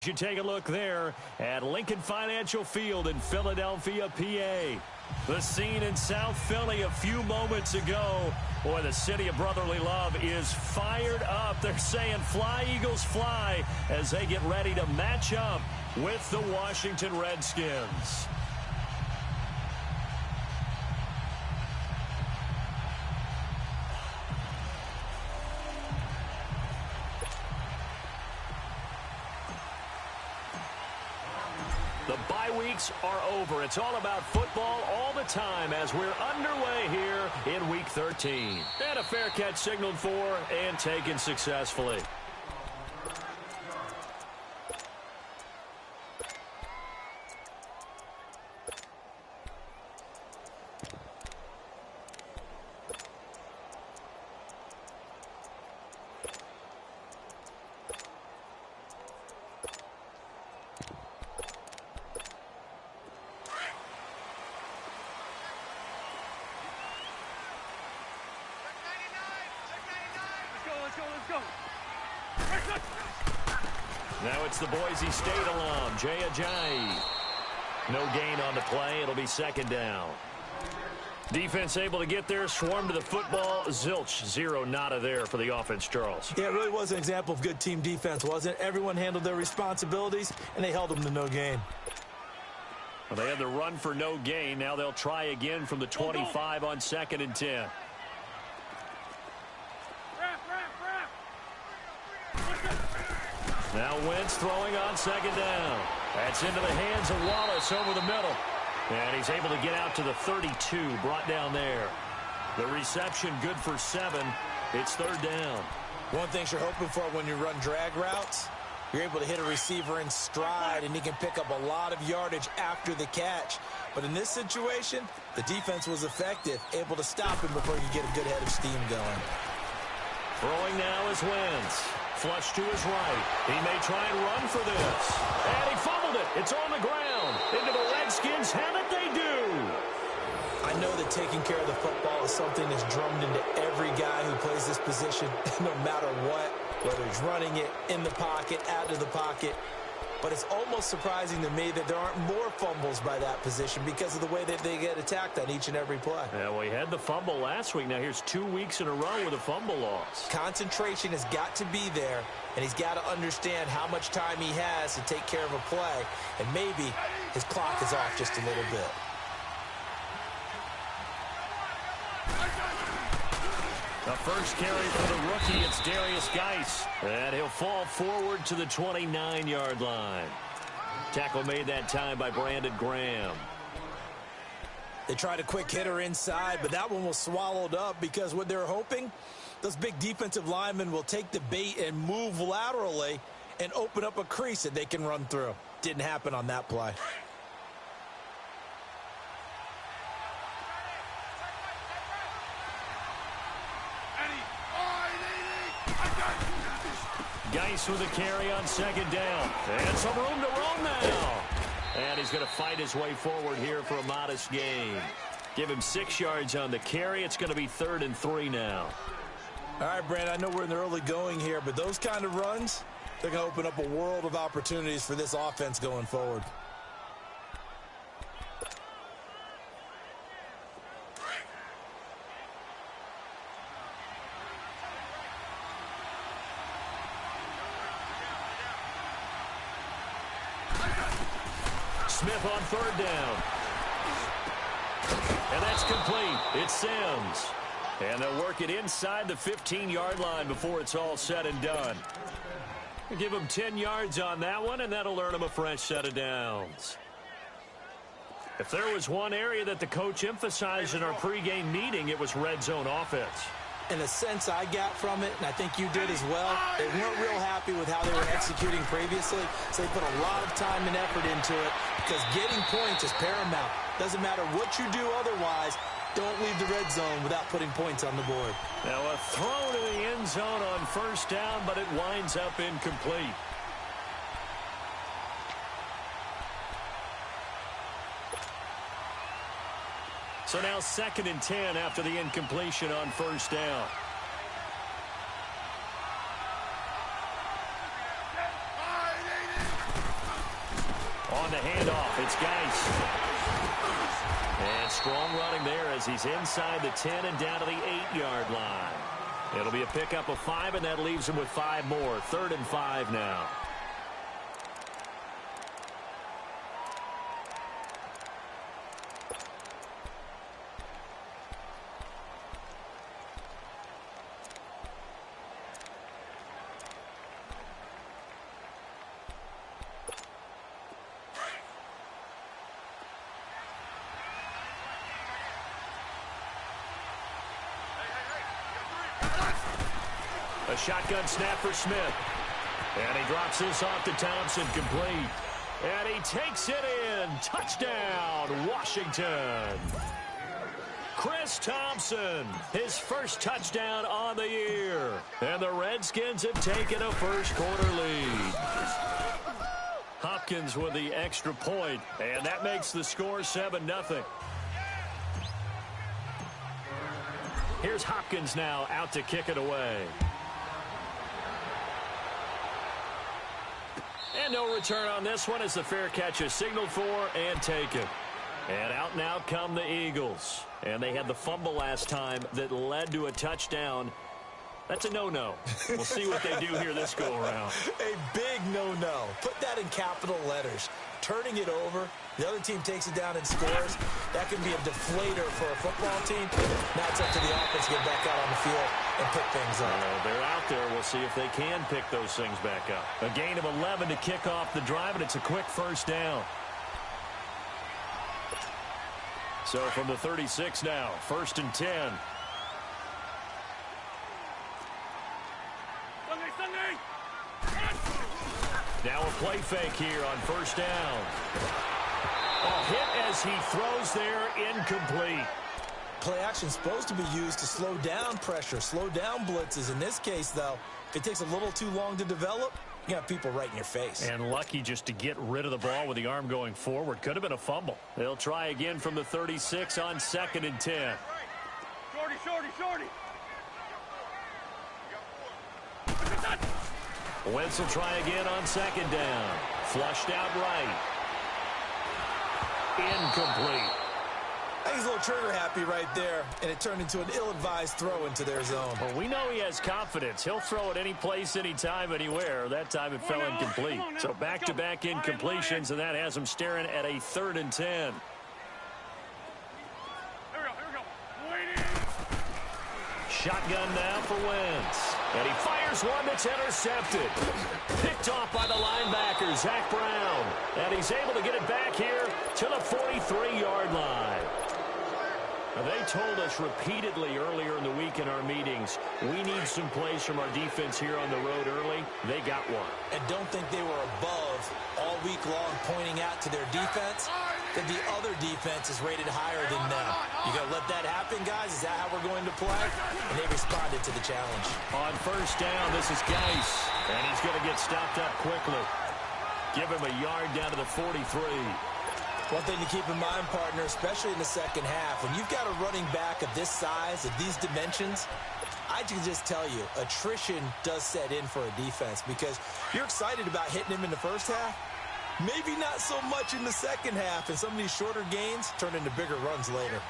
You take a look there at Lincoln Financial Field in Philadelphia, PA. The scene in South Philly a few moments ago. Boy, the city of brotherly love is fired up. They're saying fly, Eagles, fly as they get ready to match up with the Washington Redskins. The bye weeks are over. It's all about football all the time as we're underway here in Week 13. And a fair catch signaled for and taken successfully. Now it's the Boise State alum, Jay Ajayi. No gain on the play. It'll be second down. Defense able to get there, swarm to the football. Zilch, zero nada there for the offense, Charles. Yeah, it really was an example of good team defense, wasn't it? Everyone handled their responsibilities, and they held them to no gain. Well, they had the run for no gain. Now they'll try again from the 25 on 2nd and 10. Now Wentz throwing on 2nd down. That's into the hands of Wallace over the middle. And he's able to get out to the 32, brought down there. The reception good for 7. It's 3rd down. One thing you're hoping for when you run drag routes, you're able to hit a receiver in stride, and he can pick up a lot of yardage after the catch. But in this situation, the defense was effective, able to stop him before you get a good head of steam going. Throwing now is Wentz. Flush to his right. He may try and run for this. And he fumbled it. It's on the ground. Into the Redskins. Have it they do. I know that taking care of the football is something that's drummed into every guy who plays this position, no matter what, whether he's running it, in the pocket, out of the pocket. But it's almost surprising to me that there aren't more fumbles by that position because of the way that they get attacked on each and every play. Yeah, well, he had the fumble last week. Now here's 2 weeks in a row with a fumble loss. Concentration has got to be there, and he's got to understand how much time he has to take care of a play, and maybe his clock is off just a little bit. The first carry for the rookie, it's Darius Geis. And he'll fall forward to the 29-yard line. Tackle made that time by Brandon Graham. They tried a quick hitter inside, but that one was swallowed up because what they're hoping, those big defensive linemen will take the bait and move laterally and open up a crease that they can run through. Didn't happen on that play. Geis with a carry on 2nd down. And some room to roam now. And he's going to fight his way forward here for a modest gain. Give him 6 yards on the carry. It's going to be 3rd and 3 now. All right, Brandon, I know we're in the early going here, but those kind of runs, they're going to open up a world of opportunities for this offense going forward. Smith on 3rd down. And that's complete. It's Sims. And they'll work it inside the 15-yard line before it's all said and done. We'll give them 10 yards on that one, and that'll earn them a fresh set of downs. If there was one area that the coach emphasized in our pregame meeting, it was red zone offense. And the sense I got from it, and I think you did as well, they weren't real happy with how they were executing previously, so they put a lot of time and effort into it because getting points is paramount. Doesn't matter what you do otherwise, don't leave the red zone without putting points on the board. Now a throw to the end zone on 1st down, but it winds up incomplete. So now 2nd and 10 after the incompletion on 1st down. On the handoff, it's Geis. And strong running there as he's inside the 10 and down to the 8-yard line. It'll be a pickup of 5, and that leaves him with 5 more. 3rd and 5 now. A shotgun snap for Smith. And he drops this off to Thompson, complete. And he takes it in. Touchdown, Washington. Chris Thompson, his first touchdown on the year. And the Redskins have taken a first-quarter lead. Hopkins with the extra point, and that makes the score 7-0. Here's Hopkins now out to kick it away. And no return on this one as the fair catch is signaled for and taken. And out now come the Eagles. And they had the fumble last time that led to a touchdown. That's a no-no. We'll see what they do here this go-around. A big no-no. Put that in capital letters. Turning it over, the other team takes it down and scores. That can be a deflator for a football team. Now it's up to the offense to get back out on the field and pick things up. They're out there. We'll see if they can pick those things back up. A gain of 11 to kick off the drive, and it's a quick first down. So from the 36 now, 1st and 10. Now a play fake here on 1st down. A hit as he throws there, incomplete. Play action supposed to be used to slow down pressure, slow down blitzes. In this case, though, if it takes a little too long to develop, you got people right in your face. And lucky just to get rid of the ball with the arm going forward. Could have been a fumble. They'll try again from the 36 on 2nd and 10. Shorty. Wentz will try again on 2nd down. Flushed out right. Incomplete. I think he's a little trigger happy right there, and it turned into an ill-advised throw into their zone. Well, we know he has confidence. He'll throw it any place, anytime, anywhere. That time it fell incomplete. So back-to-back incompletions, and that has him staring at a 3rd and 10. Here we go. Shotgun now for Wentz. And he fires one that's intercepted. Picked off by the linebacker, Zach Brown. And he's able to get it back here to the 43-yard line. Now, they told us repeatedly earlier in the week in our meetings, we need some plays from our defense here on the road early. They got one. And don't think they were above all week long pointing out to their defense that the other defense is rated higher than them. You going to let that happen, guys? Is that how we're going to play? And they responded to the challenge. On 1st down, this is Geis. And he's going to get stopped up quickly. Give him a yard down to the 43. One thing to keep in mind, partner, especially in the second half, when you've got a running back of this size, of these dimensions, I can just tell you, attrition does set in for a defense because you're excited about hitting him in the first half. Maybe not so much in the second half, and some of these shorter gains turn into bigger runs later.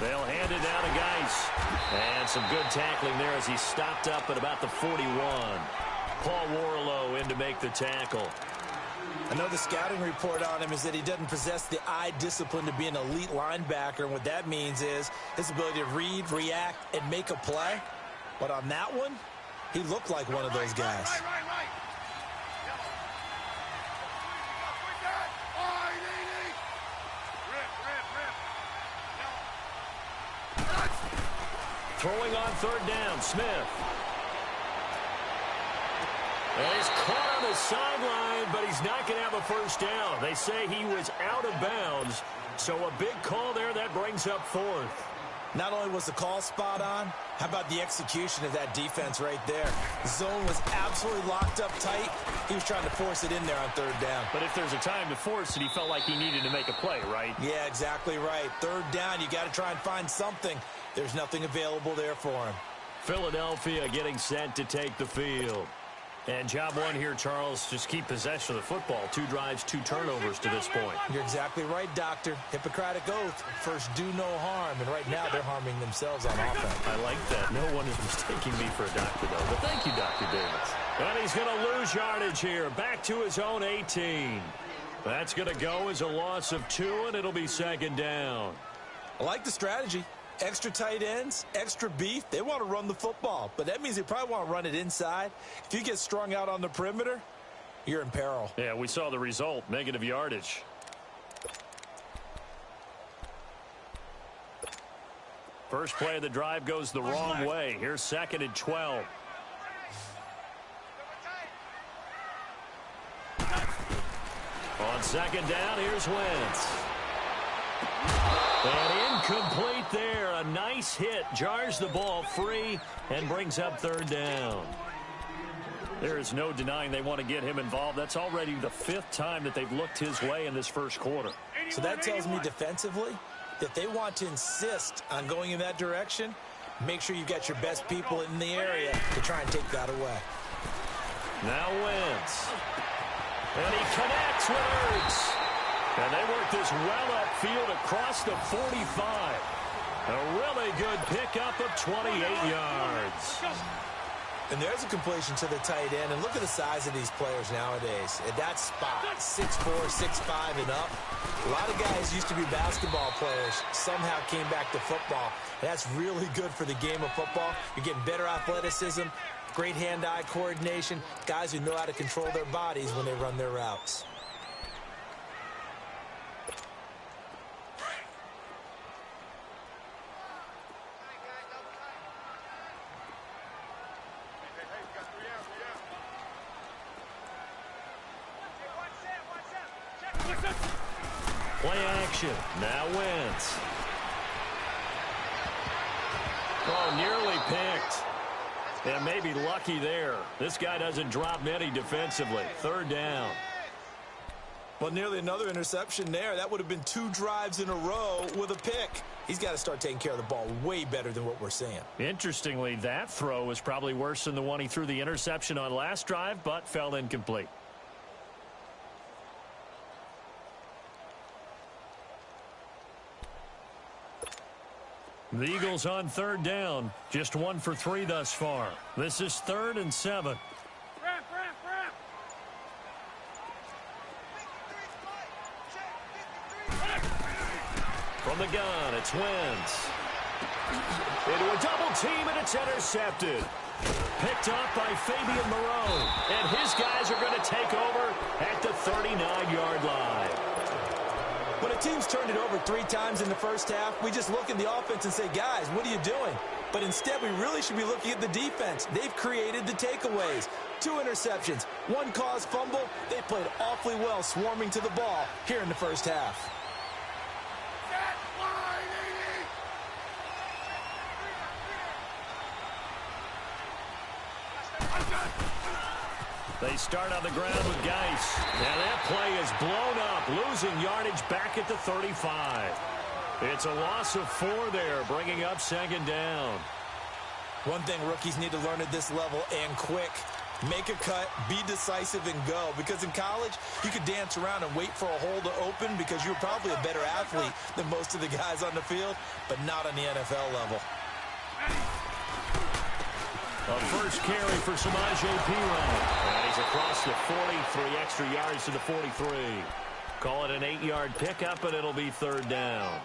They'll hand it down to Geis. And some good tackling there as he stopped up at about the 41. Paul Warlow in to make the tackle. I know the scouting report on him is that he doesn't possess the eye discipline to be an elite linebacker, and what that means is his ability to read, react, and make a play. But on that one, he looked like one of those guys. Throwing on 3rd down, Smith. And he's caught on the sideline, but he's not going to have a first down. They say he was out of bounds, so a big call there that brings up 4th. Not only was the call spot on, how about the execution of that defense right there? The zone was absolutely locked up tight. He was trying to force it in there on 3rd down. But if there's a time to force it, he felt like he needed to make a play, right? Yeah, exactly right. 3rd down, you got to try and find something. There's nothing available there for him. Philadelphia getting set to take the field. And job one here, Charles, just keep possession of the football. 2 drives, 2 turnovers to this point. You're exactly right, Doctor. Hippocratic oath. First, do no harm. And right now, they're harming themselves on offense. I like that. No one is mistaking me for a doctor, though. But thank you, Dr. Davis. And he's going to lose yardage here. Back to his own 18. That's going to go as a loss of 2, and it'll be second down. I like the strategy. Extra tight ends, extra beef. They want to run the football, but that means they probably want to run it inside. If you get strung out on the perimeter, you're in peril. Yeah, we saw the result, negative yardage. First play of the drive goes the wrong way. Here's second and 12. On second down, here's Wentz. And incomplete there. A nice hit. Jars the ball free and brings up third down. There is no denying they want to get him involved. That's already the 5th time that they've looked his way in this first quarter. So that tells me defensively that they want to insist on going in that direction. Make sure you've got your best people in the area to try and take that away. Now Wentz. And he connects with Ertz. And they work this well upfield across the 45. A really good pickup of 28 yards. And there's a completion to the tight end. And look at the size of these players nowadays. At that spot, 6'4", 6'5", and up. A lot of guys used to be basketball players, somehow came back to football. And that's really good for the game of football. You're getting better athleticism, great hand-eye coordination, guys who know how to control their bodies when they run their routes. Play action. Now Wentz. Oh, nearly picked. And maybe lucky there. This guy doesn't drop many defensively. Third down. Well, nearly another interception there. That would have been 2 drives in a row with a pick. He's got to start taking care of the ball way better than what we're seeing. Interestingly, that throw was probably worse than the one he threw the interception on last drive, but fell incomplete. The Eagles on third down. Just 1 for 3 thus far. This is 3rd and 7. From the gun, it's Wentz. Into a double team, and it's intercepted. Picked up by Fabian Moreau. And his guys are going to take over at the 39-yard line. When a team's turned it over 3 times in the first half, we just look at the offense and say, guys, what are you doing? But instead, we really should be looking at the defense. They've created the takeaways. 2 interceptions, 1 caused fumble. They played awfully well swarming to the ball here in the first half. They start on the ground with Geis. And that play is blown up, losing yardage back at the 35. It's a loss of 4 there, bringing up second down. One thing rookies need to learn at this level, and quick. Make a cut, be decisive, and go. Because in college, you could dance around and wait for a hole to open because you're probably a better athlete than most of the guys on the field, but not on the NFL level. A first carry for Samaje Perine. And he's across the 40, 3 extra yards to the 43. Call it an 8-yard pickup, and it'll be third down.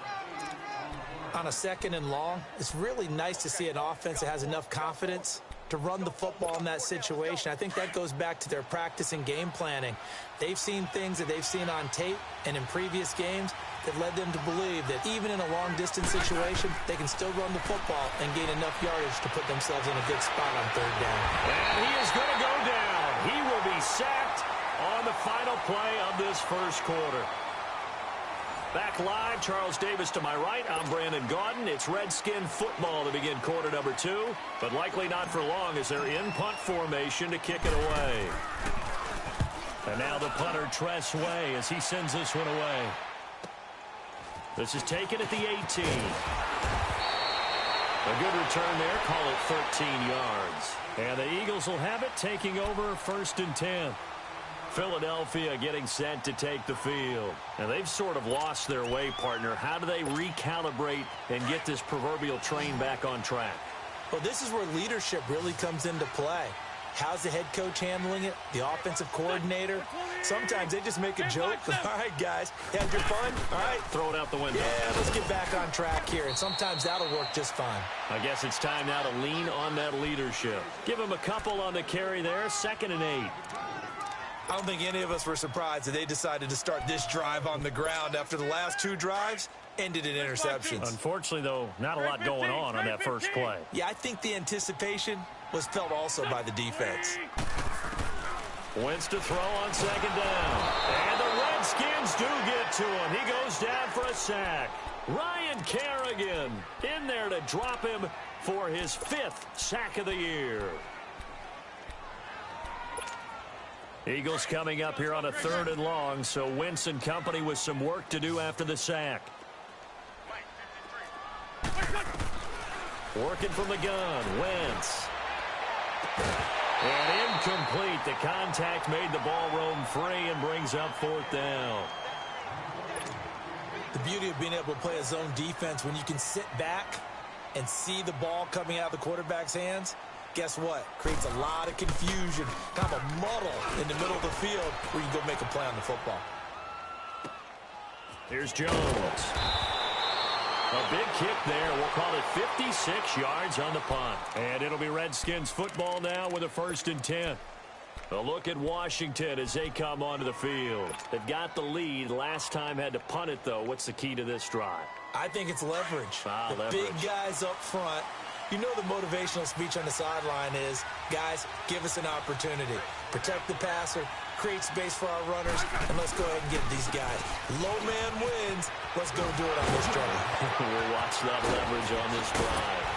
On a 2nd and long, it's really nice to see an offense that has enough confidence to run the football in that situation. I think that goes back to their practice and game planning. They've seen things that they've seen on tape and in previous games that led them to believe that even in a long-distance situation, they can still run the football and gain enough yardage to put themselves in a good spot on third down. And he is going to go down. He will be sacked on the final play of this first quarter. Back live, Charles Davis to my right. I'm Brandon Gaudin. It's Redskin football to begin quarter number 2, but likely not for long as they're in punt formation to kick it away. And now the punter, Tress Way, as he sends this one away. This is taken at the 18. A good return there. Call it 13 yards. And the Eagles will have it, taking over 1st and 10. Philadelphia getting set to take the field. And they've sort of lost their way, partner. How do they recalibrate and get this proverbial train back on track? Well, this is where leadership really comes into play. How's the head coach handling it? The offensive coordinator? Sometimes they just make a joke. All right, guys, had your fun? All right. Throw it out the window. Yeah, let's get back on track here. And sometimes that'll work just fine. I guess it's time now to lean on that leadership. Give him a couple on the carry there. 2nd and 8. I don't think any of us were surprised that they decided to start this drive on the ground after the last 2 drives ended in interceptions. Unfortunately, though, not a lot going on that first play. Yeah, I think the anticipation was felt also by the defense. Wentz to throw on 2nd down. And the Redskins do get to him. He goes down for a sack. Ryan Kerrigan in there to drop him for his 5th sack of the year. Eagles coming up here on a 3rd and long, so Wentz and company with some work to do after the sack. Working from the gun, Wentz. And incomplete. The contact made the ball roam free and brings up 4th down. The beauty of being able to play a zone defense when you can sit back and see the ball coming out of the quarterback's hands, guess what? Creates a lot of confusion, kind of a muddle in the middle of the field where you can go make a play on the football. Here's Jones. A big kick there. We'll call it 56 yards on the punt. And it'll be Redskins football now with a 1st and 10. A look at Washington as they come onto the field. They've got the lead. Last time had to punt it, though. What's the key to this drive? I think it's leverage. Leverage. Big guys up front. You know the motivational speech on the sideline is, guys, give us an opportunity. Protect the passer, create space for our runners, and let's go ahead and get these guys. Low man wins. Let's go do it on this drive. We'll watch that leverage on this drive.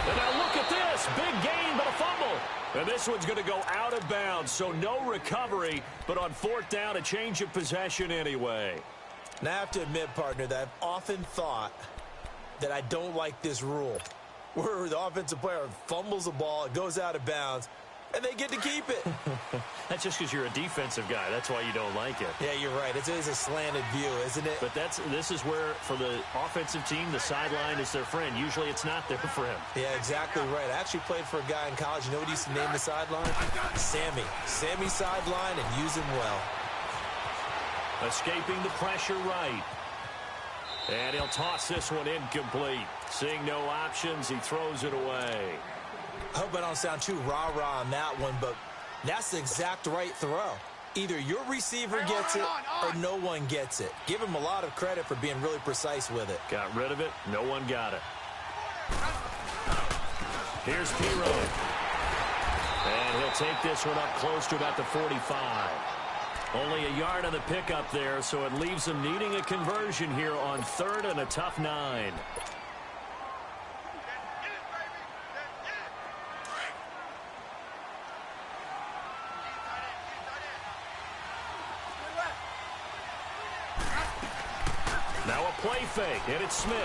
And now look at this. Big gain, but a fumble. And this one's going to go out of bounds, so no recovery, but on 4th down, a change of possession anyway. Now, I have to admit, partner, that I've often thought that I don't like this rule, where the offensive player fumbles the ball, it goes out of bounds, and they get to keep it. That's just because you're a defensive guy. That's why you don't like it. Yeah, you're right. It is a slanted view, isn't it? But this is where, for the offensive team, the sideline is their friend. Usually it's not there for him. Yeah, exactly right. I actually played for a guy in college. You know what he used to name the sideline? Sammy. Sammy sideline, and use him well. Escaping the pressure right. And he'll toss this one incomplete. Seeing no options, he throws it away. I hope I don't sound too rah-rah on that one, but that's the exact right throw. Either your receiver gets it or no one gets it. Give him a lot of credit for being really precise with it. Got rid of it. No one got it. Here's Piro. And he'll take this one up close to about the 45. Only a yard on the pickup there, so it leaves him needing a conversion here on 3rd and a tough 9. Now a play fake, and it's Smith.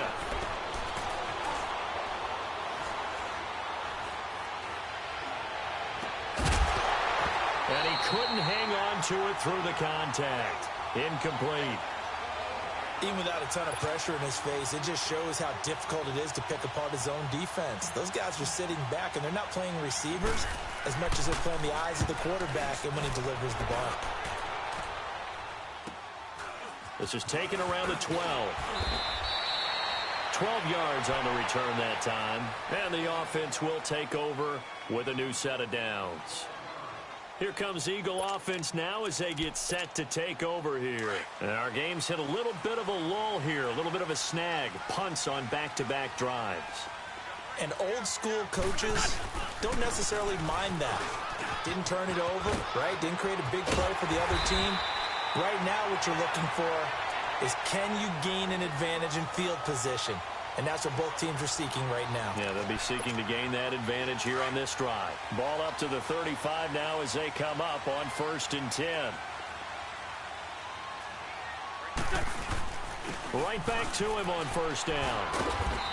And he couldn't hang on to it through the contact. Incomplete. Even without a ton of pressure in his face, it just shows how difficult it is to pick apart his own defense. Those guys are sitting back, and they're not playing receivers as much as they're playing the eyes of the quarterback and when he delivers the ball. This is taken around the 12. 12 yards on the return that time. And the offense will take over with a new set of downs. Here comes Eagle offense now as they get set to take over here. And our game's hit a little bit of a lull here, a little bit of a snag. Punts on back-to-back drives. And old school coaches don't necessarily mind that. Didn't turn it over, right? Didn't create a big play for the other team. Right now what you're looking for is, can you gain an advantage in field position? And that's what both teams are seeking right now. Yeah, they'll be seeking to gain that advantage here on this drive. Ball up to the 35 now as they come up on 1st and 10. Right back to him on 1st down.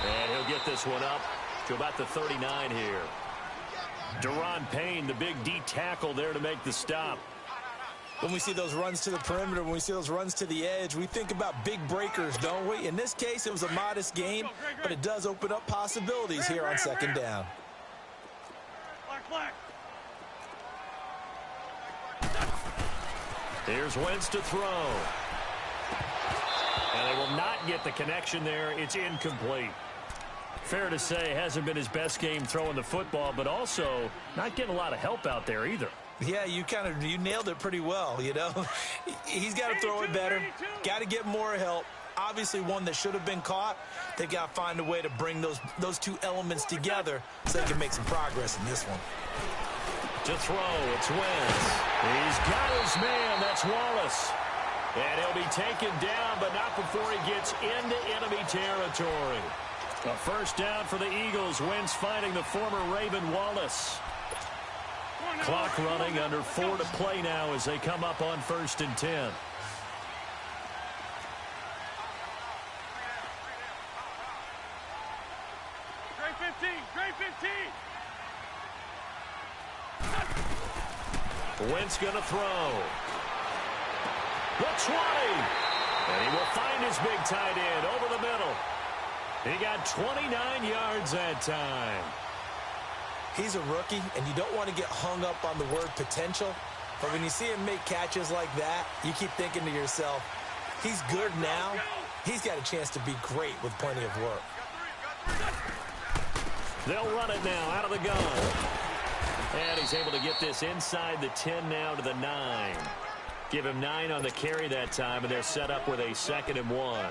And he'll get this one up to about the 39 here. Deron Payne, the big D tackle there to make the stop. When we see those runs to the perimeter, when we see those runs to the edge, we think about big breakers, don't we? In this case, it was a modest gain, but it does open up possibilities here on second down. Here's Wentz to throw. And they will not get the connection there. It's incomplete. Fair to say, hasn't been his best game throwing the football, but also not getting a lot of help out there either. Yeah, you nailed it pretty well, you know. He's got to throw it better, got to get more help. Obviously one that should have been caught. They've got to find a way to bring those two elements together so they can make some progress in this one. To throw, it's Wentz. He's got his man, that's Wallace. And he'll be taken down, but not before he gets into enemy territory. A first down for the Eagles. Wentz finding the former Raven Wallace. Clock running, under 4 to play now as they come up on 1st and 10. Grade 15, grade 15. Wentz gonna throw. The 20. And he will find his big tight end over the middle. He got 29 yards that time. He's a rookie, and you don't want to get hung up on the word potential. But when you see him make catches like that, you keep thinking to yourself, he's good now. He's got a chance to be great with plenty of work. They'll run it now out of the gun. And he's able to get this inside the 10 now to the 9. Give him 9 on the carry that time, and they're set up with a 2nd and 1.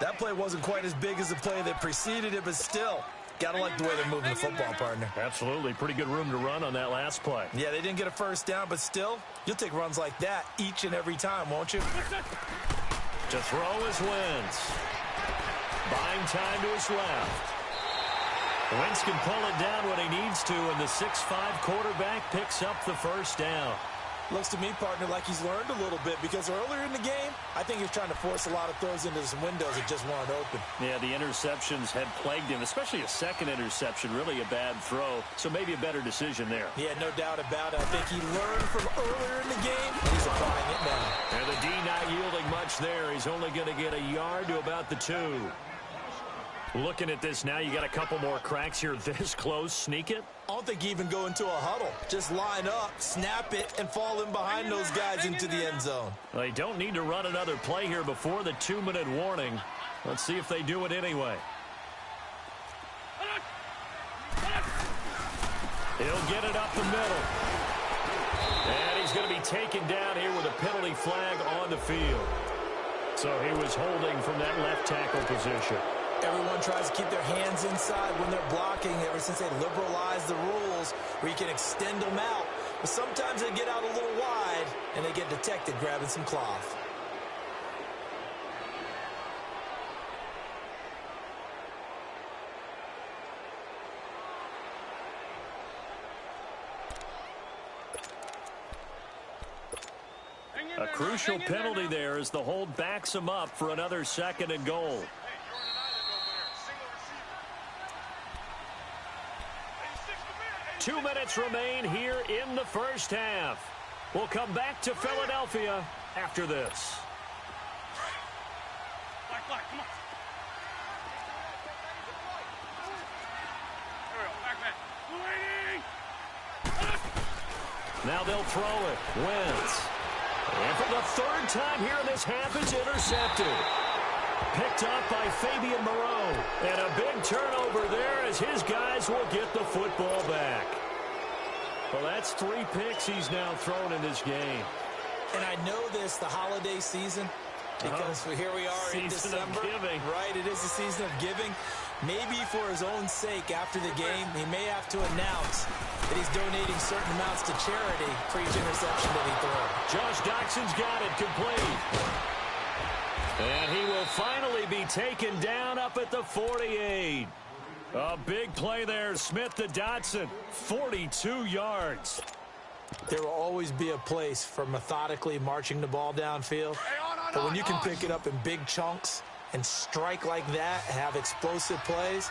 That play wasn't quite as big as the play that preceded it, but still, got to like the way they're moving the football, partner. Absolutely. Pretty good room to run on that last play. Yeah, they didn't get a first down, but still, you'll take runs like that each and every time, won't you? To throw is Wentz. Buying time to his left. Wentz can pull it down when he needs to, and the 6'5" quarterback picks up the first down. Looks to me, partner, like he's learned a little bit, because earlier in the game, I think he was trying to force a lot of throws into some windows that just weren't open. Yeah, the interceptions had plagued him, especially a second interception, really a bad throw, so maybe a better decision there. Yeah, no doubt about it. I think he learned from earlier in the game, and he's applying it now. And the D not yielding much there. He's only going to get a yard to about the 2. Looking at this now, you got a couple more cracks here this close. Sneak it? I don't think even go into a huddle. Just line up, snap it, and fall in behind those guys into the end zone. They don't need to run another play here before the 2-minute warning. Let's see if they do it anyway. He'll get it up the middle. And he's going to be taken down here with a penalty flag on the field. So he was holding from that left tackle position. Everyone tries to keep their hands inside when they're blocking ever since they liberalized the rules where you can extend them out. But sometimes they get out a little wide and they get detected grabbing some cloth. A crucial penalty there as the hold backs him up for another 2nd and goal. 2 minutes remain here in the first half. We'll come back to Philadelphia after this. Come on. Now they'll throw it. Wentz. And for the 3rd time here in this half, it's intercepted. Picked up by Fabian Moreau. And a big turnover there as his guys will get the football back. Well, that's 3 picks he's now thrown in this game. And I know this, the holiday season, because here we are in December. Season of giving. Right, it is the season of giving. Maybe for his own sake after the game, he may have to announce that he's donating certain amounts to charity for each interception that he throws. Josh Doxson's got it complete. And he will finally be taken down up at the 48. A big play there. Smith to Dotson. 42 yards. There will always be a place for methodically marching the ball downfield. But when you can pick it up in big chunks and strike like that, have explosive plays,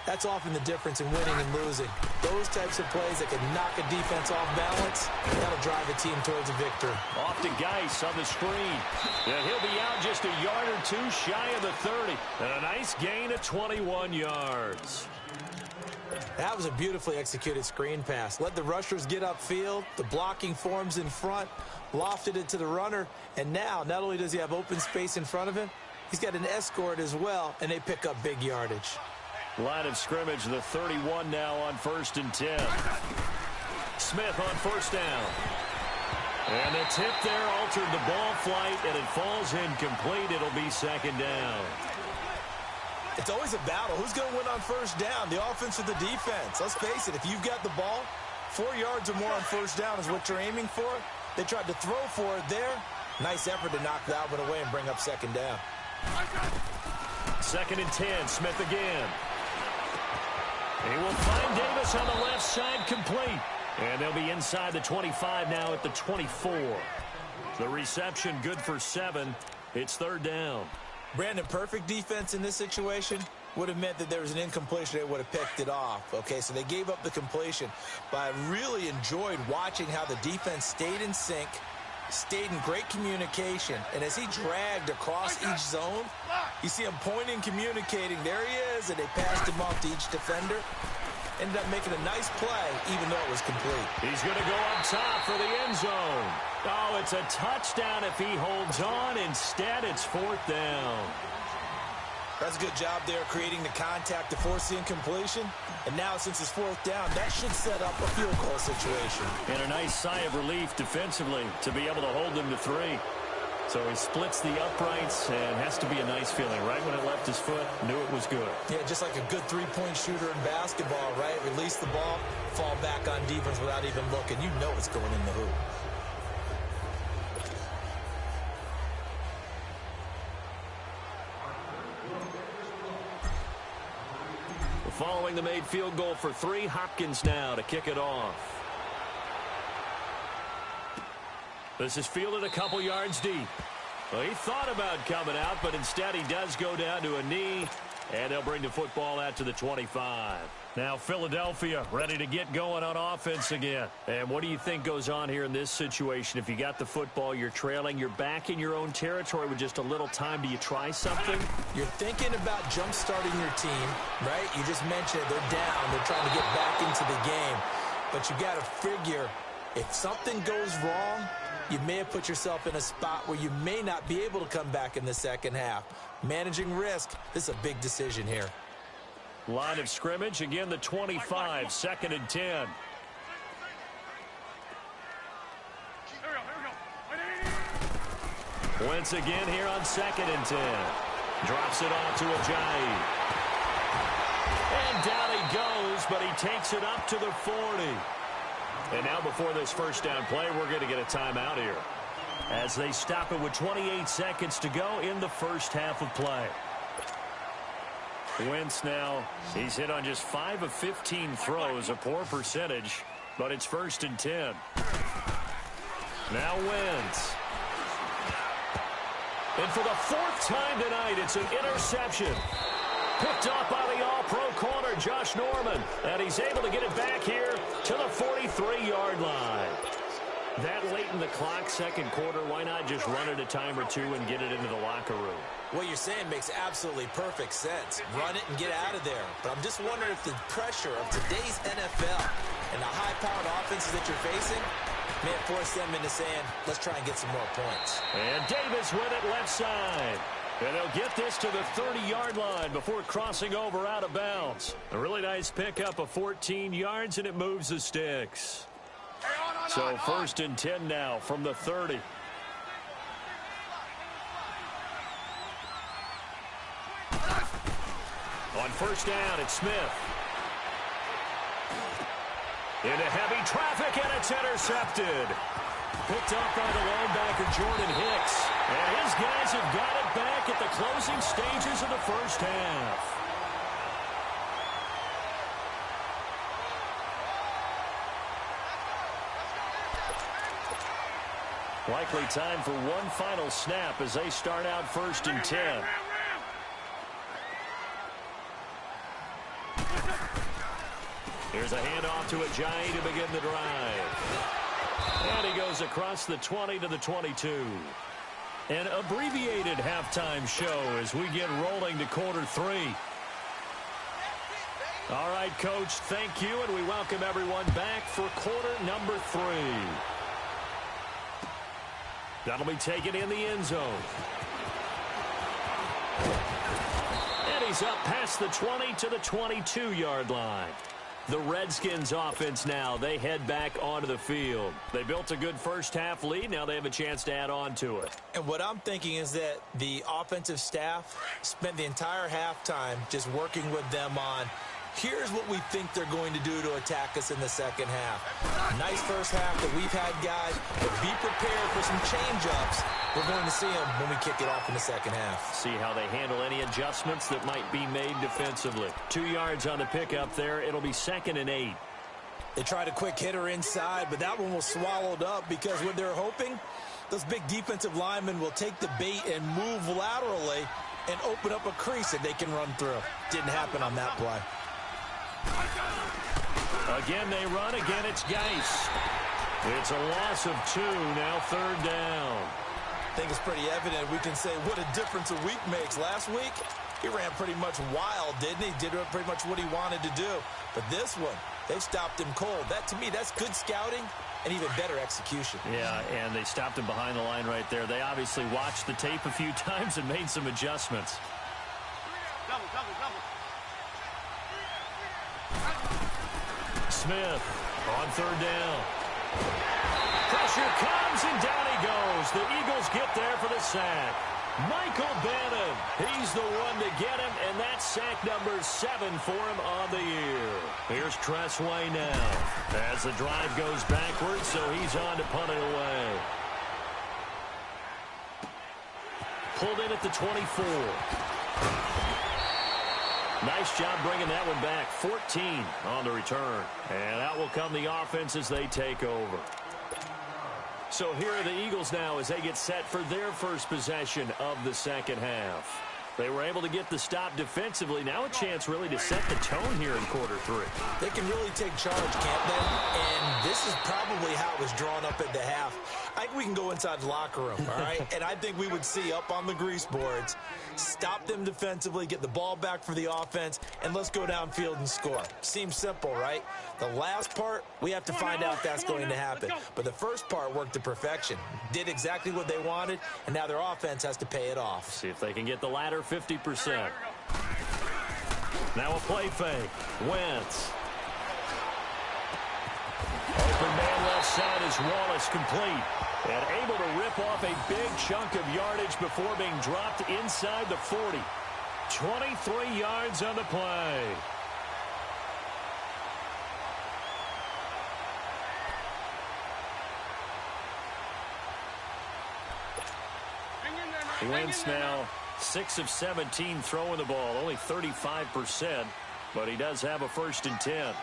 That's often the difference in winning and losing. Those types of plays that can knock a defense off balance, that'll drive a team towards a victory. Off to Geis on the screen. And he'll be out just a yard or two shy of the 30. And a nice gain of 21 yards. That was a beautifully executed screen pass. Let the rushers get upfield. The blocking forms in front. Lofted it to the runner. And now, not only does he have open space in front of him, he's got an escort as well, and they pick up big yardage. Line of scrimmage, the 31 now on 1st and 10. Smith on first down. And the tip there altered the ball flight, and it falls incomplete. It'll be 2nd down. It's always a battle. Who's going to win on first down, the offense or the defense? Let's face it, if you've got the ball, 4 yards or more on first down is what you're aiming for. They tried to throw for it there. Nice effort to knock that one away and bring up 2nd down. 2nd and 10, Smith again. He will find Davis on the left side, complete. And they'll be inside the 25 now at the 24. The reception good for 7. It's 3rd down. Brandon, perfect defense in this situation would have meant that there was an incompletion. They would have picked it off. Okay, so they gave up the completion. But I really enjoyed watching how the defense stayed in sync, stayed in great communication. And as he dragged across each zone, you see him pointing, communicating. There he is, and they passed him off to each defender. Ended up making a nice play, even though it was complete. He's going to go up top for the end zone. Oh, it's a touchdown if he holds on. Instead, it's 4th down. That's a good job there creating the contact to force the incompletion. And now, since it's 4th down, that should set up a field goal situation. And a nice sigh of relief defensively to be able to hold them to 3. So he splits the uprights, and has to be a nice feeling. Right when it left his foot, knew it was good. Yeah, just like a good three-point shooter in basketball, right? Release the ball, fall back on defense without even looking. You know it's going in the hoop. Following the made field goal for 3, Hopkins now to kick it off. This is fielded a couple yards deep. Well, he thought about coming out, but instead he does go down to a knee, and they'll bring the football out to the 25. Now Philadelphia ready to get going on offense again. And what do you think goes on here in this situation? If you got the football, you're trailing, you're back in your own territory with just a little time. Do you try something? You're thinking about jump-starting your team, right? You just mentioned it. They're down. They're trying to get back into the game. But you got to figure, if something goes wrong, you may have put yourself in a spot where you may not be able to come back in the second half. Managing risk, this is a big decision here. Line of scrimmage, again the 25, 2nd and 10. Here we go. Wentz again here on 2nd and 10. Drops it off to Ajayi. And down he goes, but he takes it up to the 40. And now before this first down play, we're going to get a timeout here, as they stop it with 28 seconds to go in the first half of play. Wentz now, he's hit on just 5 of 15 throws, a poor percentage, but it's 1st and 10. Now Wentz. And for the 4th time tonight, it's an interception. Picked up by the all-pro corner, Josh Norman. And he's able to get it back here to the 43-yard line. That late in the clock, second quarter, why not just run it a time or two and get it into the locker room? What you're saying makes absolutely perfect sense. Run it and get out of there. But I'm just wondering if the pressure of today's NFL and the high-powered offenses that you're facing may force them into saying, let's try and get some more points. And Davis with it left side. And they'll get this to the 30-yard line before crossing over out of bounds. A really nice pickup of 14 yards, and it moves the sticks. So 1st and 10 now from the 30. On first down, it's Smith. Into heavy traffic, and it's intercepted. Picked up by the linebacker, Jordan Hicks. And his guys have got it back at the closing stages of the first half. Likely time for one final snap as they start out 1st and 10. Here's a handoff to Ajayi to begin the drive. And he goes across the 20 to the 22. An abbreviated halftime show as we get rolling to quarter 3. All right, Coach, thank you, and we welcome everyone back for quarter number 3. That'll be taken in the end zone. And he's up past the 20 to the 22-yard line. The Redskins offense now, they head back onto the field. They built a good first-half lead. Now they have a chance to add on to it. And what I'm thinking is that the offensive staff spent the entire halftime just working with them on, here's what we think they're going to do to attack us in the second half. Nice first half that we've had, guys, but be prepared for some change-ups. We're going to see them when we kick it off in the second half. See how they handle any adjustments that might be made defensively. 2 yards on the pickup there. It'll be 2nd and 8. They tried a quick hitter inside, but that one was swallowed up because what they're hoping, those big defensive linemen will take the bait and move laterally and open up a crease that they can run through. Didn't happen on that play. Again, they run. Again, it's Geis. It's a loss of 2. Now 3rd down. I think it's pretty evident. We can say what a difference a week makes. Last week, he ran pretty much wild, didn't he? Did pretty much what he wanted to do. But this one, they stopped him cold. That, to me, that's good scouting and even better execution. Yeah, and they stopped him behind the line right there. They obviously watched the tape a few times and made some adjustments. Double, double, double. Smith on 3rd down. Pressure comes, and down he goes. The Eagles get there for the sack. Michael Bannon, he's the one to get him, and that's sack number 7 for him on the year. Here's Tressway now as the drive goes backwards, so he's on to punt it away. Pulled in at the 24. Nice job bringing that one back. 14 on the return. And out will come the offense as they take over. So here are the Eagles now as they get set for their first possession of the second half. They were able to get the stop defensively. Now a chance really to set the tone here in quarter 3. They can really take charge, can't they? And this is probably how it was drawn up at the half. I think we can go inside the locker room, all right? And I think we would see up on the grease boards, stop them defensively, get the ball back for the offense, and let's go downfield and score. Seems simple, right? The last part, we have to find out if that's going to happen. But the first part worked to perfection. Did exactly what they wanted, and now their offense has to pay it off. See if they can get the latter 50%. Now a play fake. Wentz. Open man left side is Wallace, complete. And able to rip off a big chunk of yardage before being dropped inside the 40. 23 yards on the play. Wentz now 6 of 17 throwing the ball, only 35%, but he does have a 1st and 10.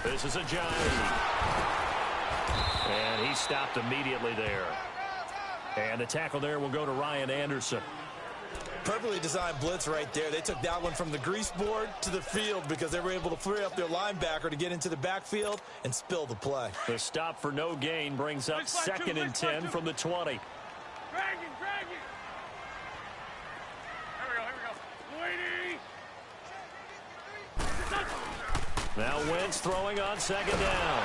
This is Ajayi. And he stopped immediately there. And the tackle there will go to Ryan Anderson. Perfectly designed blitz right there. They took that one from the grease board to the field because they were able to free up their linebacker to get into the backfield and spill the play. The stop for no gain brings up 2nd and 10 from the 20. Drag it, drag it. Here we go. Now Wentz throwing on 2nd down.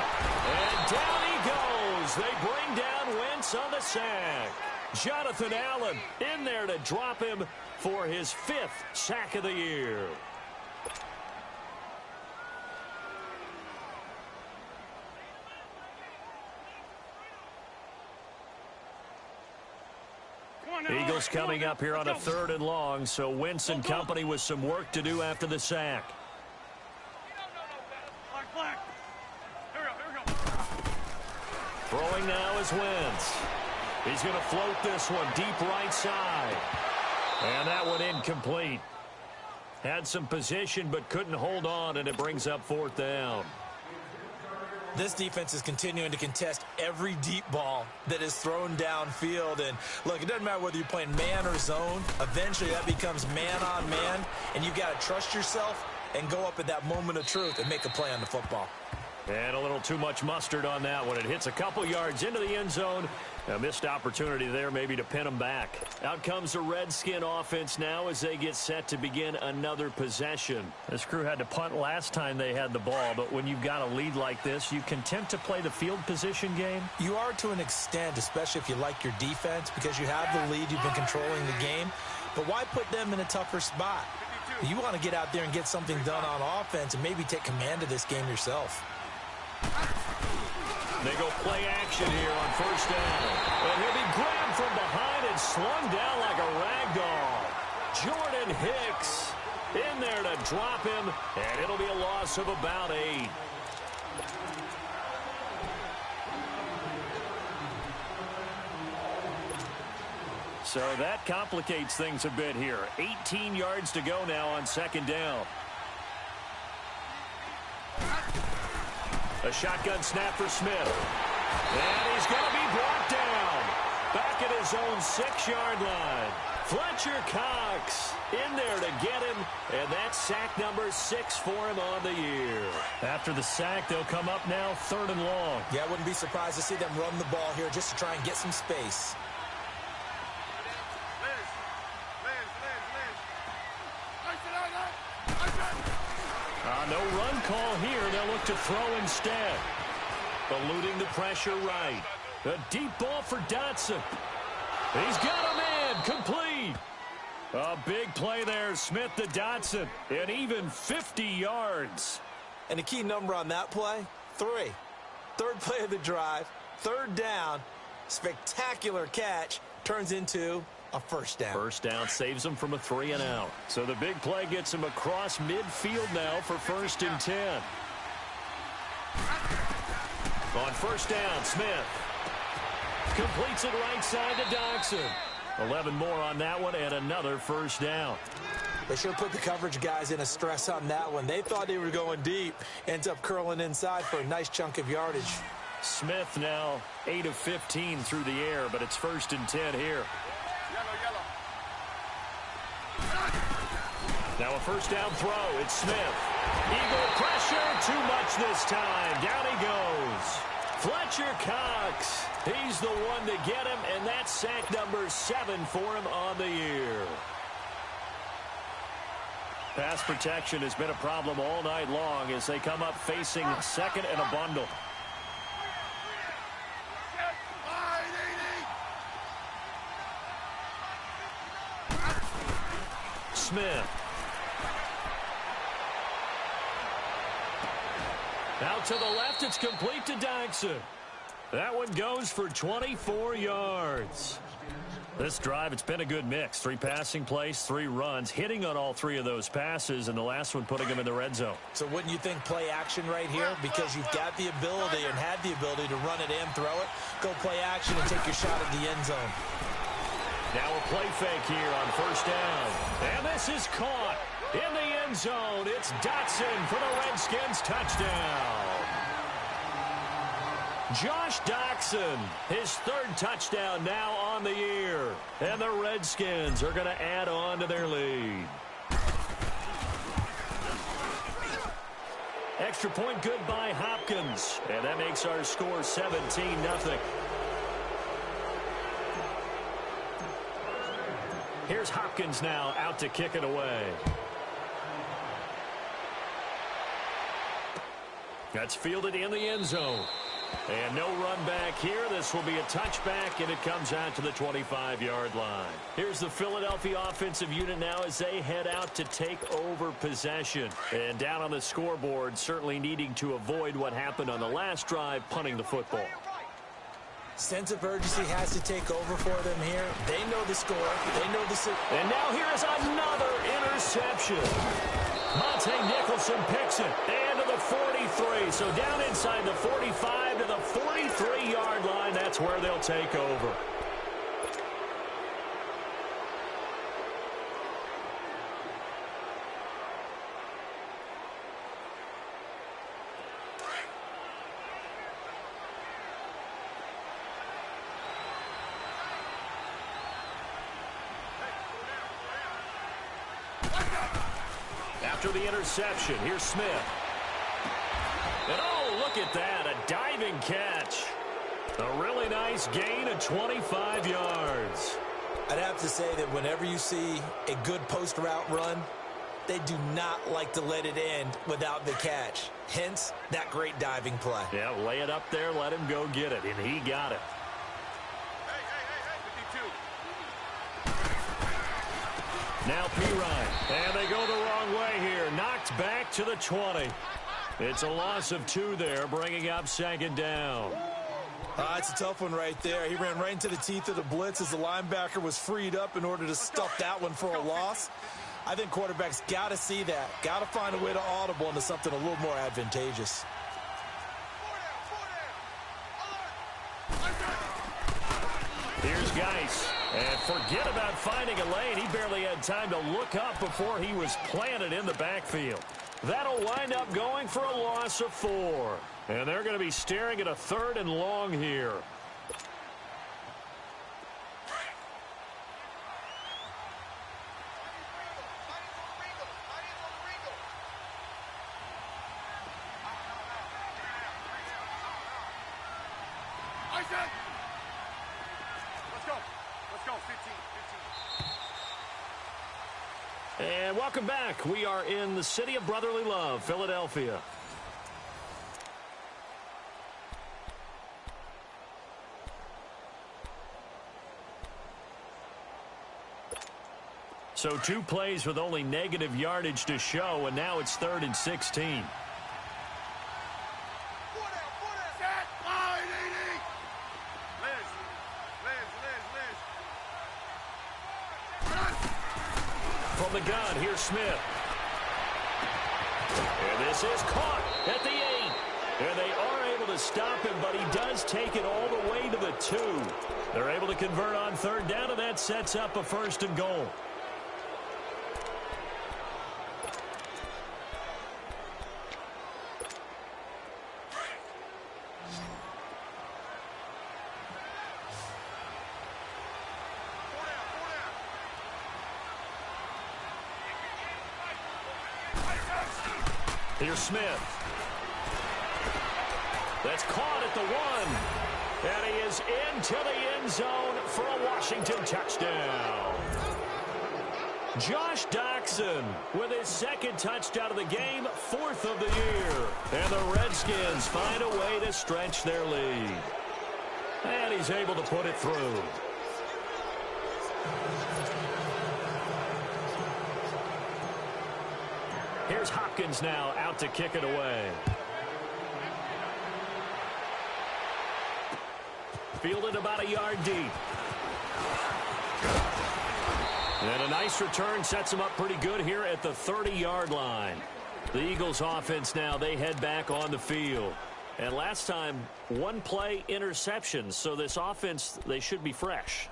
And down he goes. They bring down Wentz on the sack. Jonathan Allen in there to drop him for his 5th sack of the year. Eagles coming up here on a 3rd and long, so Wentz and company with some work to do after the sack. Throwing now is Wentz. He's going to float this one deep right side. And that one incomplete. Had some position but couldn't hold on, and it brings up 4th down. This defense is continuing to contest every deep ball that is thrown downfield. And, look, it doesn't matter whether you're playing man or zone. Eventually, that becomes man-on-man, and you've got to trust yourself and go up at that moment of truth and make a play on the football. And a little too much mustard on that one. It hits a couple yards into the end zone. A missed opportunity there maybe to pin them back. Out comes the Redskin offense now as they get set to begin another possession. This crew had to punt last time they had the ball, but when you've got a lead like this, you content to play the field position game? You are to an extent, especially if you like your defense, because you have the lead, you've been controlling the game. But why put them in a tougher spot? You want to get out there and get something done on offense and maybe take command of this game yourself. They go play action here on first down. And he'll be grabbed from behind and slung down like a rag doll. Jordan Hicks in there to drop him, and it'll be a loss of about 8. So that complicates things a bit here. 18 yards to go now on second down. A shotgun snap for Smith. And he's going to be brought down. Back at his own 6-yard line. Fletcher Cox in there to get him. And that's sack number 6 for him on the year. After the sack, they'll come up now 3rd and long. Yeah, I wouldn't be surprised to see them run the ball here just to try and get some space. No run call here. They'll look to throw instead. Eluding the pressure right. A deep ball for Dotson. He's got a man. Complete. A big play there. Smith to Dotson. And even 50 yards. And the key number on that play, 3. 3rd play of the drive. 3rd down. Spectacular catch. Turns into a first down. First down saves them from a 3-and-out. So the big play gets him across midfield now for 1st and 10. On first down, Smith completes it right side to Dotson. 11 more on that one and another first down. They sure put the coverage guys in a stress on that one. They thought they were going deep. Ends up curling inside for a nice chunk of yardage. Smith now 8 of 15 through the air, but it's 1st and 10 here. Now a first down throw. It's Smith. Eagle pressure. Too much this time. Down he goes. Fletcher Cox. He's the one to get him, and that's sack number 7 for him on the year. Pass protection has been a problem all night long as they come up facing 2nd and a bundle. Smith. Out to the left, it's complete to Dotson. That one goes for 24 yards. This drive, it's been a good mix. 3 passing plays, 3 runs, hitting on all 3 of those passes, and the last one putting them in the red zone. So wouldn't you think play action right here? Because you've got the ability and had the ability to run it and throw it. Go play action and take your shot at the end zone. Now a play fake here on first down. And this is caught in the end zone. It's Dotson for the Redskins touchdown. Josh Dotson, his 3rd touchdown now on the year. And the Redskins are going to add on to their lead. Extra point good by Hopkins. And that makes our score 17-0. Here's Hopkins now out to kick it away. That's fielded in the end zone. And no run back here. This will be a touchback, and it comes out to the 25-yard line. Here's the Philadelphia offensive unit now as they head out to take over possession. And down on the scoreboard, certainly needing to avoid what happened on the last drive, punting the football. Sense of urgency has to take over for them here. They know the score. They know the... And now here is another interception. Monte Nicholson picks it. And to the 43. So down inside the 45 to the 43-yard line. That's where they'll take over. After the interception, here's Smith. And oh, look at that, a diving catch. A really nice gain of 25 yards. I'd have to say that whenever you see a good post route run, they do not like to let it end without the catch. Hence, that great diving play. Yeah, lay it up there, let him go get it, and he got it. Now Pirine, and they go the wrong way here. Knocked back to the 20. It's a loss of 2 there, bringing up second down. It's a tough one right there. He ran right into the teeth of the blitz as the linebacker was freed up in order to stuff that one for a loss. I think quarterbacks got to see that. Got to find a way to audible into something a little more advantageous. Here's Geis. And forget about finding a lane. He barely had time to look up before he was planted in the backfield. That'll wind up going for a loss of 4. And they're going to be staring at a 3rd and long here. And welcome back. We are in the city of brotherly love, Philadelphia. So 2 plays with only negative yardage to show, and now it's 3rd and 16. From the gun, here's Smith. And this is caught at the 8. And they are able to stop him, but he does take it all the way to the 2. They're able to convert on 3rd down, and that sets up a 1st and goal. Here's Smith. That's caught at the 1. And he is into the end zone for a Washington touchdown. Josh Doxson with his 2nd touchdown of the game, 4th of the year. And the Redskins find a way to stretch their lead. And he's able to put it through. Here's Hopkins now out to kick it away. Fielded about a yard deep. And a nice return sets him up pretty good here at the 30-yard line. The Eagles offense now, they head back on the field. And last time, 1 play interceptions. So this offense, they should be fresh.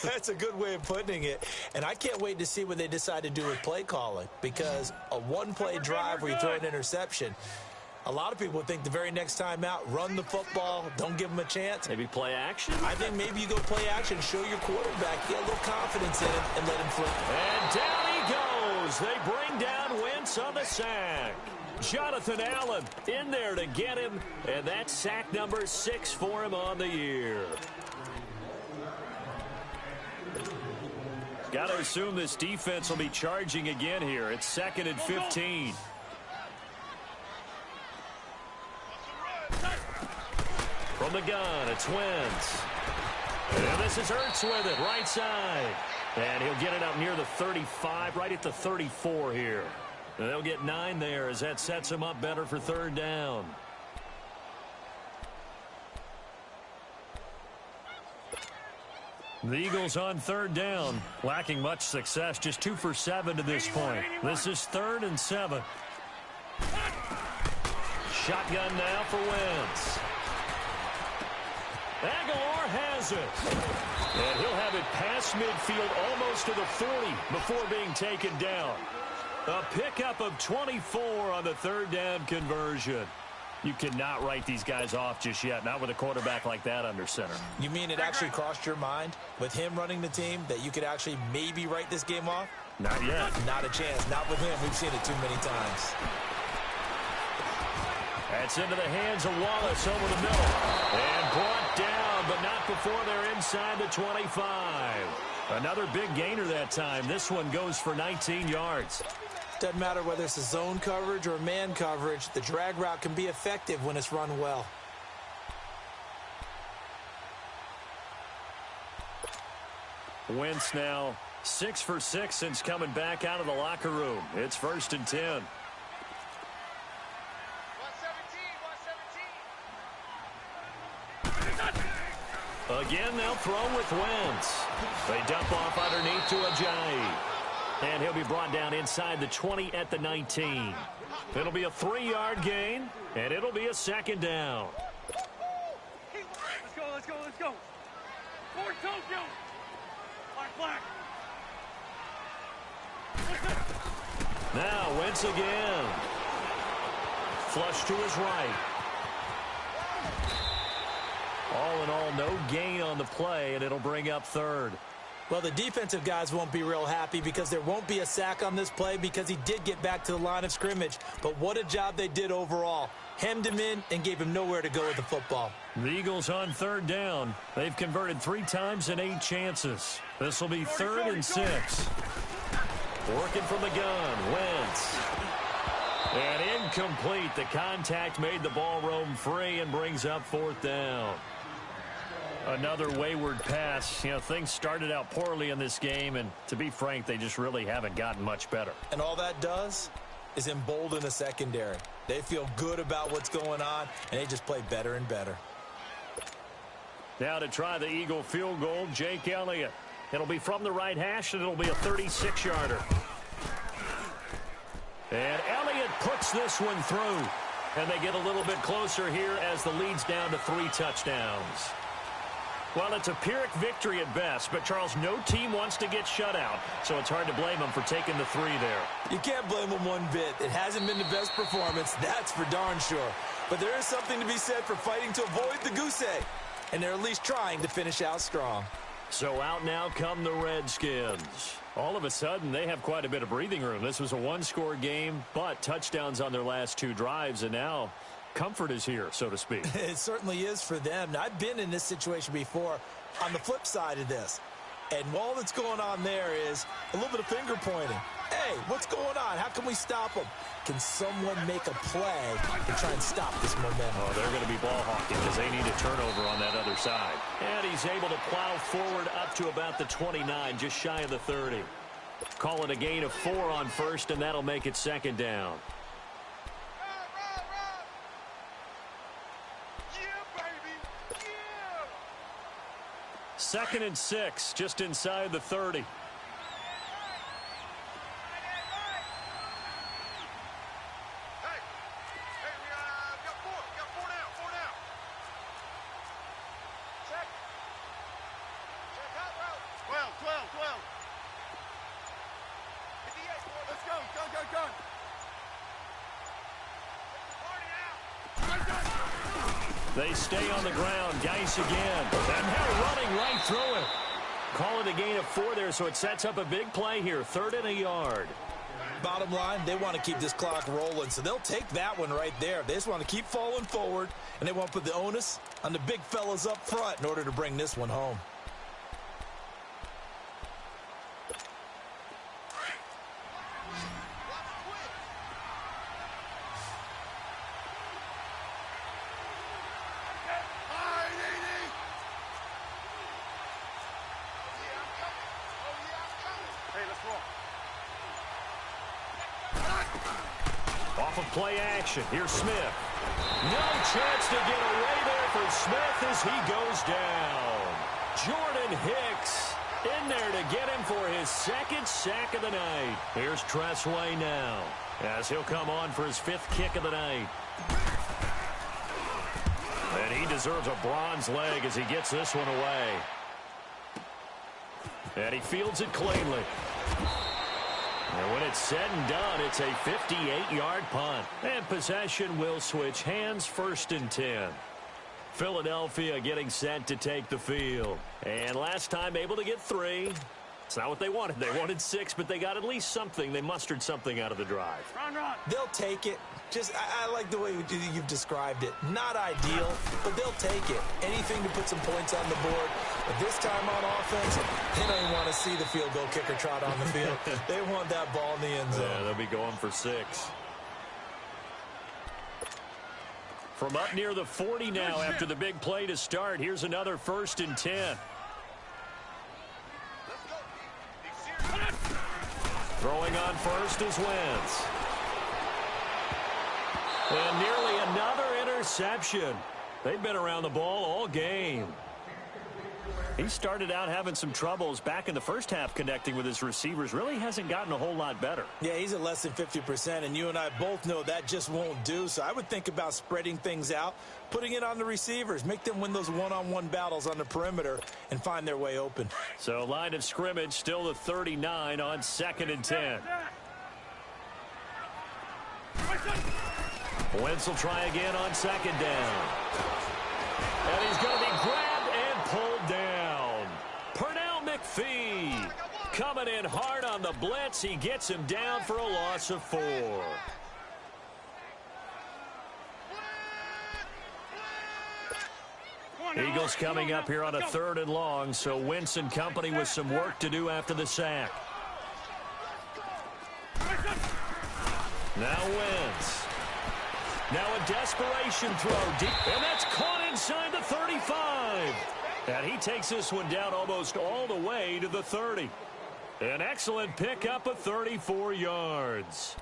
That's a good way of putting it. And I can't wait to see what they decide to do with play calling. Because a 1-play drive where you throw an interception, a lot of people would think the very next time out, run the football, don't give them a chance. Maybe play action? I think maybe you go play action, show your quarterback, get a little confidence in him, and let him flip. And down he goes. They bring down Wentz on the sack. Jonathan Allen in there to get him, and that's sack number 6 for him on the year. Got to assume this defense will be charging again here. It's 2nd and 15. From the gun, it's Wentz. And this is Ertz with it, right side. And he'll get it up near the 35, right at the 34 here. And they'll get 9 there as that sets him up better for 3rd down. The Eagles on 3rd down, lacking much success, just 2 for 7 to this point. This is 3rd and 7. Shotgun now for Wentz. Aguilar has it. And he'll have it past midfield almost to the 40 before being taken down. A pickup of 24 on the 3rd down conversion. You cannot write these guys off just yet, not with a quarterback like that under center. You mean it actually crossed your mind with him running the team that you could actually maybe write this game off? Not yet. Not a chance. Not with him. We've seen it too many times. That's into the hands of Wallace over the middle. And brought down, but not before they're inside the 25. Another big gainer that time. This one goes for 19 yards. Doesn't matter whether it's a zone coverage or man coverage. The drag route can be effective when it's run well. Wentz now 6 for 6 since coming back out of the locker room. It's 1st and 10. 117. Again, they'll throw with Wentz. They dump off underneath to Ajayi. And he'll be brought down inside the 20 at the 19. It'll be a 3-yard gain, and it'll be a 2nd down. Let's go, let's go, let's go. Fort Tokyo. Black. Now, Wentz again. Flush to his right. All in all, no gain on the play, and it'll bring up 3rd. Well, the defensive guys won't be real happy because there won't be a sack on this play because he did get back to the line of scrimmage. But what a job they did overall. Hemmed him in and gave him nowhere to go with the football. The Eagles on 3rd down. They've converted 3 times in 8 chances. This will be 3rd and 6. Working from the gun, Wentz. And incomplete. The contact made the ball roam free and brings up 4th down. Another wayward pass. You know, things started out poorly in this game, and to be frank, they just really haven't gotten much better. And all that does is embolden the secondary. They feel good about what's going on, and they just play better and better. Now to try the Eagle field goal, Jake Elliott. It'll be from the right hash, and it'll be a 36-yarder. And Elliott puts this one through. And they get a little bit closer here as the lead's down to 3 touchdowns. Well, it's a Pyrrhic victory at best, but, Charles, no team wants to get shut out, so it's hard to blame them for taking the 3 there. You can't blame them one bit. It hasn't been the best performance, that's for darn sure. But there is something to be said for fighting to avoid the goose egg, and they're at least trying to finish out strong. So out now come the Redskins. All of a sudden, they have quite a bit of breathing room. This was a 1-score game, but touchdowns on their last 2 drives, and now comfort is here, so to speak. It certainly is for them. Now, I've been in this situation before on the flip side of this. And all that's going on there is a little bit of finger pointing. Hey, what's going on? How can we stop them? Can someone make a play to try and stop this momentum? Oh, they're going to be ball hawking because they need a turnover on that other side. And he's able to plow forward up to about the 29, just shy of the 30. Call it a gain of 4 on 1st, and that'll make it 2nd down. 2nd and 6, just inside the 30. They stay on the ground. Geis again. And they're running right through it. Call it a gain of 4 there, so it sets up a big play here. 3rd and a yard. Bottom line, they want to keep this clock rolling, so they'll take that one right there. They just want to keep falling forward, and they want to put the onus on the big fellas up front in order to bring this one home. Off of play action. Here's Smith. No chance to get away there for Smith as he goes down. Jordan Hicks in there to get him for his 2nd sack of the night. Here's Tressway now as he'll come on for his 5th kick of the night. And he deserves a bronze leg as he gets this one away. And he fields it cleanly. And when it's said and done, it's a 58-yard punt. And possession will switch hands, 1st and 10. Philadelphia getting set to take the field. And last time able to get 3. It's not what they wanted. They wanted 6, but they got at least something. They mustered something out of the drive. Run. They'll take it. I like the way you've described it. Not ideal, but they'll take it. Anything to put some points on the board. But this time on offense, they don't even want to see the field goal kicker trot on the field. They want that ball in the end zone. Yeah, they'll be going for 6. From up near the 40 now after the big play to start. Here's another 1st and 10. Throwing on first is Wentz. And nearly another interception. They've been around the ball all game. He started out having some troubles back in the first half connecting with his receivers. Really hasn't gotten a whole lot better. Yeah, he's at less than 50%, and you and I both know that just won't do. So I would think about spreading things out, putting it on the receivers, make them win those one-on-one battles on the perimeter and find their way open. So line of scrimmage still the 39 on 2nd and 10. Wentz will try again on 2nd down. And he's going to be grabbed and pulled down. Pernell McPhee coming in hard on the blitz. He gets him down for a loss of 4. Eagles coming up here on a 3rd and long, so Wentz and company with some work to do after the sack. Now Wentz. Now a desperation throw deep, and that's caught inside the 35. And he takes this one down almost all the way to the 30. An excellent pickup of 34 yards.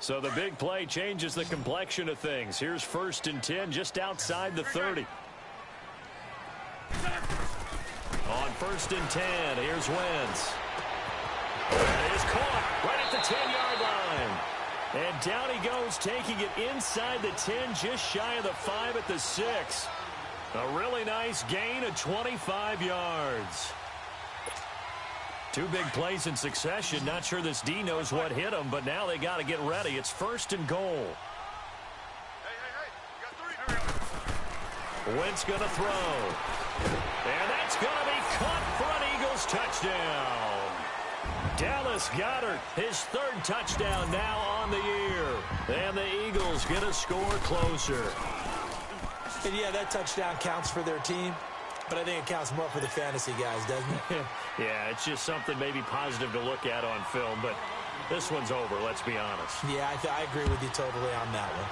So the big play changes the complexion of things. Here's 1st and 10 just outside the 30. On 1st and 10, here's Wentz. And it is caught right at the 10-yard line. And down he goes, taking it inside the 10, just shy of the 5 at the 6. A really nice gain of 25 yards. 2 big plays in succession. Not sure this D knows what hit him, but now they got to get ready. It's 1st and goal. Wentz going to throw. And that's going to be caught for an Eagles touchdown. Dallas Goedert, his 3rd touchdown now on the year. And the Eagles get a score closer. And yeah, that touchdown counts for their team, but I think it counts more for the fantasy guys, doesn't it? Yeah, it's just something maybe positive to look at on film, but this one's over, let's be honest. Yeah, I agree with you totally on that one.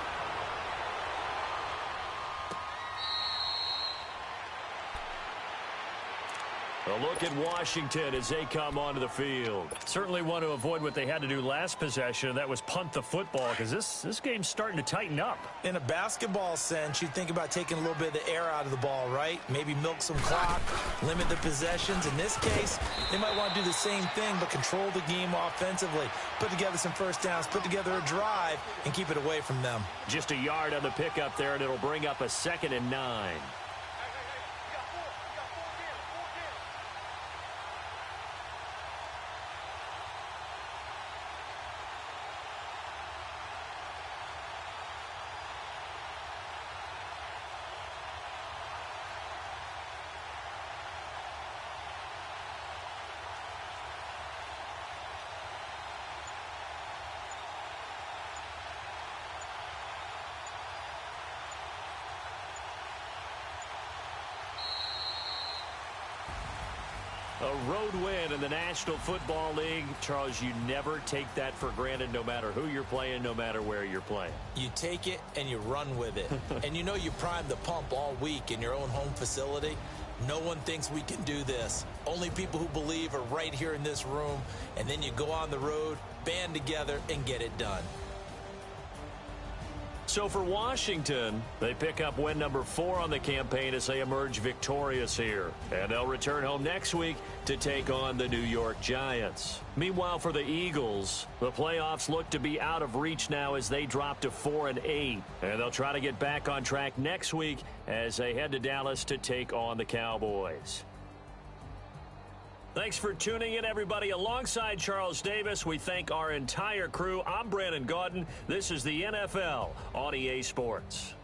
A look at Washington as they come onto the field. Certainly want to avoid what they had to do last possession, and that was punt the football, because this game's starting to tighten up. In a basketball sense, you think about taking a little bit of the air out of the ball, right? Maybe milk some clock, limit the possessions. In this case, they might want to do the same thing, but control the game offensively. Put together some first downs, put together a drive, and keep it away from them. Just a yard on the pickup there, and it'll bring up a 2nd and 9. A road win in the National Football League. Charles, you never take that for granted no matter who you're playing, no matter where you're playing. You take it and you run with it. And you know you primed the pump all week in your own home facility. No one thinks we can do this. Only people who believe are right here in this room. And then you go on the road, band together, and get it done. So for Washington, they pick up win number 4 on the campaign as they emerge victorious here. And they'll return home next week to take on the New York Giants. Meanwhile, for the Eagles, the playoffs look to be out of reach now as they drop to 4-8. And they'll try to get back on track next week as they head to Dallas to take on the Cowboys. Thanks for tuning in, everybody. Alongside Charles Davis, we thank our entire crew. I'm Brandon Gaudin. This is the NFL on EA Sports.